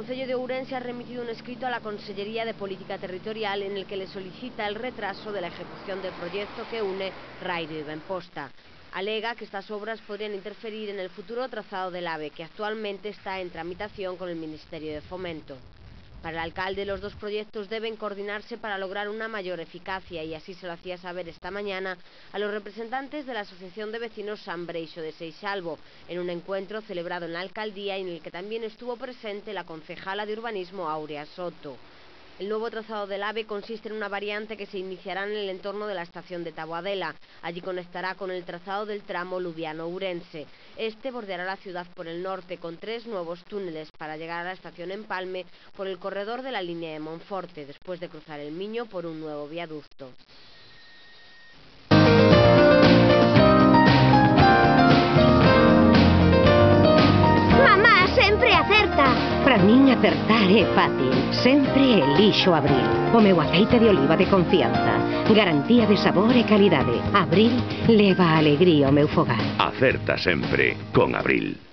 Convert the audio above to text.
Concello de Ourense ha remitido un escrito a la Consellería de Política Territorial en el que le solicita el retraso de la ejecución del proyecto que une Rairo y Benposta. Alega que estas obras podrían interferir en el futuro trazado del AVE, que actualmente está en tramitación con el Ministerio de Fomento. Para el alcalde, los dos proyectos deben coordinarse para lograr una mayor eficacia, y así se lo hacía saber esta mañana a los representantes de la Asociación de Vecinos San Breixo de Seixalbo, en un encuentro celebrado en la alcaldía y en el que también estuvo presente la concejala de urbanismo Áurea Soto. El nuevo trazado del AVE consiste en una variante que se iniciará en el entorno de la estación de Taboadela. Allí conectará con el trazado del tramo Lubiano-Ourense. Este bordeará la ciudad por el norte con 3 nuevos túneles para llegar a la estación Empalme por el corredor de la línea de Monforte, después de cruzar el Miño por un nuevo viaducto. Mamá sempre acerta. Para min acertar é fácil. Sempre elixo Abril. O meu aceite de oliva de confianza. Garantía de sabor e calidade. Abril leva alegría ao meu fogar. Acerta sempre con Abril.